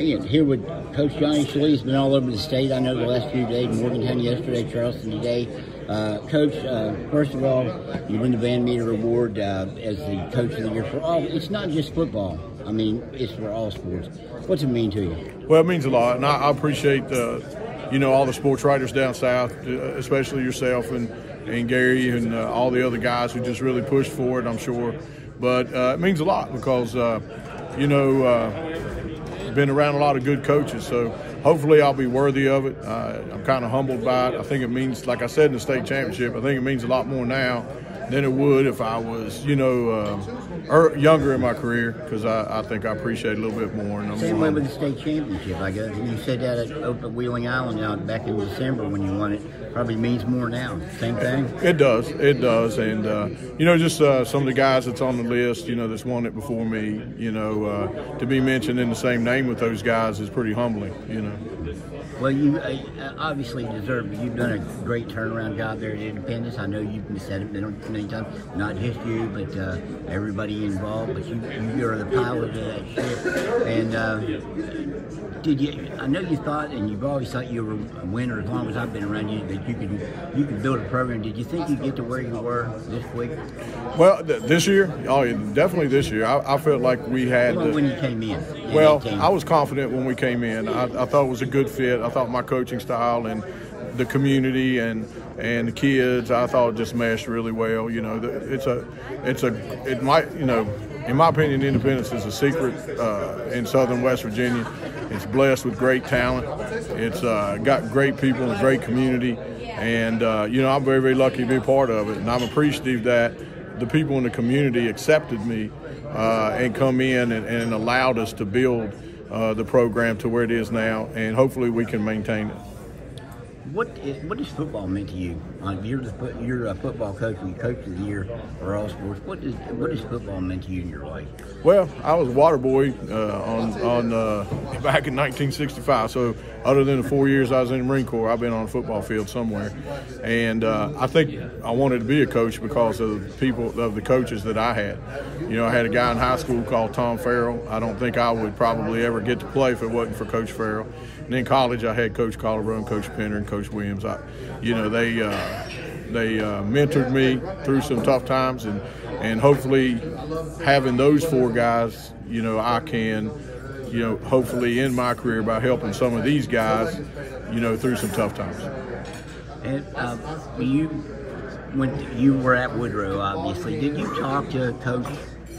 And here with Coach Johnny Shlee, has been all over the state. I know the last few days, Morgantown yesterday, Charleston today. Coach, first of all, you win the Van Meter Award as the Coach of the Year for all. It's not just football. I mean, it's for all sports. What's it mean to you? Well, it means a lot, and I appreciate all the sports writers down south, especially yourself and Gary and all the other guys who just really pushed for it, I'm sure. But it means a lot because, been around a lot of good coaches, so hopefully I'll be worthy of it. I'm kind of humbled by it. I think it means, like I said in the state championship, I think it means a lot more now than it would if I was, younger in my career, because I think I appreciate it a little bit more. Same way with the state championship, I guess. You said that at Wheeling Island out back in December when you won it. Probably means more now. Same thing? It does. And, some of the guys that's on the list, that's won it before me, to be mentioned in the same name with those guys is pretty humbling, Well, you obviously deserve it. You've done a great turnaround job there at Independence. I know you've said it many times, not just you, but everybody involved. But you're the pilot of that ship. And I know you thought, and you've always thought you were a winner as long as I've been around you, that you could build a program. Did you think you'd get to where you were this quick? Well, this year? Oh, definitely this year. I felt like we had. Well, when you came in. Well, I was confident when we came in. I thought it was a good fit. I thought my coaching style and the community and the kids, I thought it just meshed really well. In my opinion, Independence is a secret in southern West Virginia. It's blessed with great talent. It's got great people and a great community. And, I'm very, very lucky to be a part of it. And I'm appreciative that the people in the community accepted me and come in and allowed us to build the program to where it is now. And hopefully we can maintain it. What does football mean to you? You're a football coach and Coach of the Year for all sports. What does football mean to you in your life? Well, I was a water boy back in 1965. So other than the 4 years I was in the Marine Corps, I've been on a football field somewhere. And I think I wanted to be a coach because of the coaches that I had. I had a guy in high school called Tom Farrell. I don't think I would probably ever get to play if it wasn't for Coach Farrell. And in college, I had Coach Colorado, Coach Penner, and Coach Williams. They mentored me through some tough times, and hopefully having those four guys, I can, hopefully end my career by helping some of these guys, through some tough times. And when you were at Woodrow, obviously, did you talk to Coach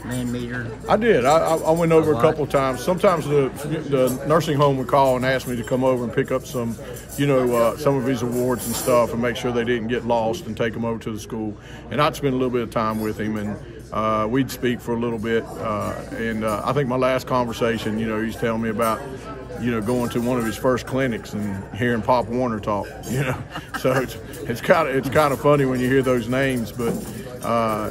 Van Meter? I did. I went over a couple of times. Sometimes the nursing home would call and ask me to come over and pick up some, some of his awards and stuff and make sure they didn't get lost and take them over to the school. And I'd spend a little bit of time with him, and we'd speak for a little bit. I think my last conversation, he's telling me about, going to one of his first clinics and hearing Pop Warner talk, So it's kind of funny when you hear those names, but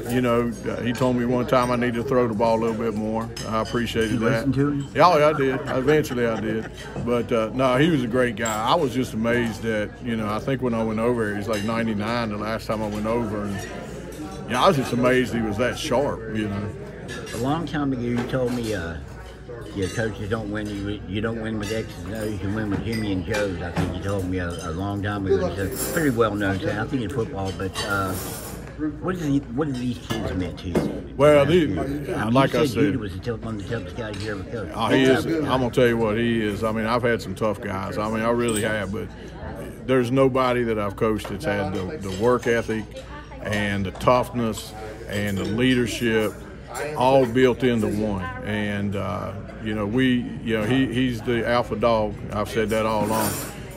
he told me one time I need to throw the ball a little bit more. I appreciated that. Listen to him? Yeah, I did. Eventually I did. But, no, he was a great guy. I was just amazed that, I think when I went over here, he was like 99 the last time I went over. And, I was just amazed he was that sharp, A long time ago, you told me your coaches don't win. You don't win with X's and O's. You win with Jimmy and Joe's. I think you told me a long time ago. It's a pretty well-known thing. I think in football, but what do these kids mean to you? Well, like I said, Judah was one of the toughest guys you ever coached. Oh, he is. I'm gonna tell you what he is. I mean, I've had some tough guys. I mean, I really have, but there's nobody that I've coached that's had the work ethic and the toughness and the leadership all built into one. And he's the alpha dog. I've said that all along.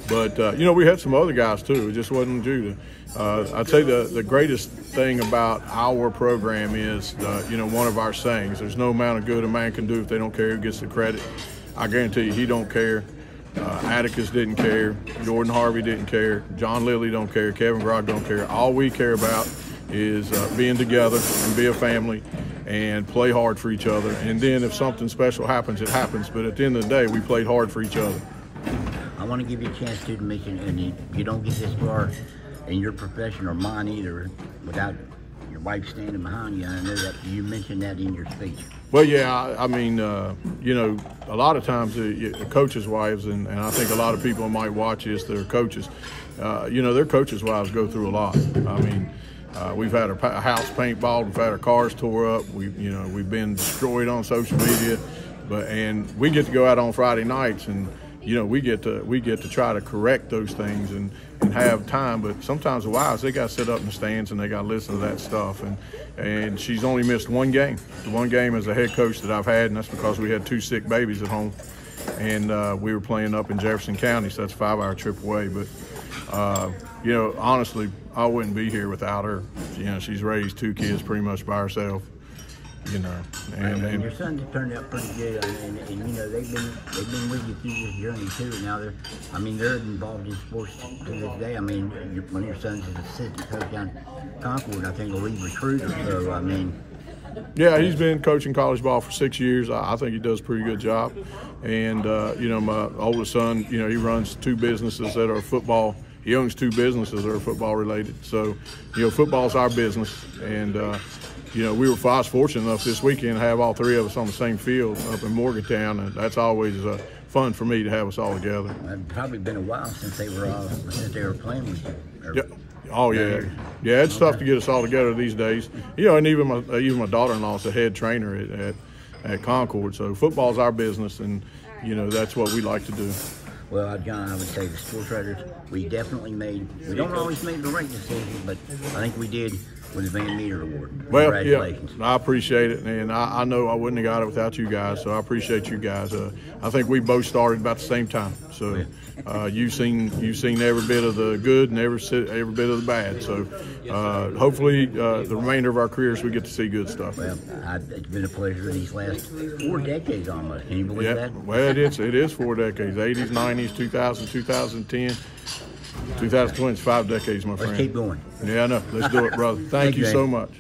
But we had some other guys too. It just wasn't Judah. I'd say the greatest thing about our program is one of our sayings: there's no amount of good a man can do if they don't care who gets the credit. I guarantee you, he don't care. Atticus didn't care. Jordan Harvey didn't care. John Lilly don't care. Kevin Grog don't care. All we care about is being together and be a family and play hard for each other. And then if something special happens, it happens. But at the end of the day, we played hard for each other. I want to give you a chance to mention, and you don't get this far in your profession or mine either without your wife standing behind you. I know that you mentioned that in your speech. Well, yeah, I mean, you know, a lot of times the coaches' wives, and I think a lot of people might watch this, their coaches, you know, their coaches' wives go through a lot. I mean, we've had our house paintballed, we've had our cars tore up, we've been destroyed on social media, and we get to go out on Friday nights, and you know, we get to try to correct those things and have time. But sometimes the wives, they got to sit up in the stands and they got to listen to that stuff. And she's only missed one game. The one game as a head coach that I've had, and that's because we had 2 sick babies at home, and we were playing up in Jefferson County, so that's a 5-hour trip away. But you know, honestly, I wouldn't be here without her. You know, she's raised 2 kids pretty much by herself. You know, and your sons have turned out pretty good, and you know they've been with you through this journey too. And now they're involved in sports to this day. I mean, one of your sons is assistant coach down in Concord, I think, a lead recruiter. So I mean, yeah, he's been coaching college ball for 6 years. I think he does a pretty good job. And you know, my oldest son, you know, he runs 2 businesses that are football. He owns 2 businesses that are football related. So, you know, football's our business, and you know, I was fortunate enough this weekend to have all 3 of us on the same field up in Morgantown, and that's always fun for me to have us all together. It's probably been a while since they were playing with you. Yeah. Oh yeah, yeah. It's tough to get us all together these days. You know, and even my daughter-in-law is the head trainer at Concord. So football's our business, and you know that's what we like to do. Well, John, I would say the sports writers, we don't always make the right decision, but I think we did with the Van Meter Award. Well, Congratulations. Yeah, I appreciate it, and I know I wouldn't have got it without you guys, so I appreciate you guys. I think we both started about the same time, so you've seen every bit of the good and every bit of the bad. So hopefully the remainder of our careers we get to see good stuff. Well, it's been a pleasure these last 4 decades almost. Can you believe that? Well, it is 4 decades: 80s, 90s, 2000, 2010. 2020 is 5 decades, my friend. Let's keep going. Yeah, I know. Let's do it, brother. Thank you so much.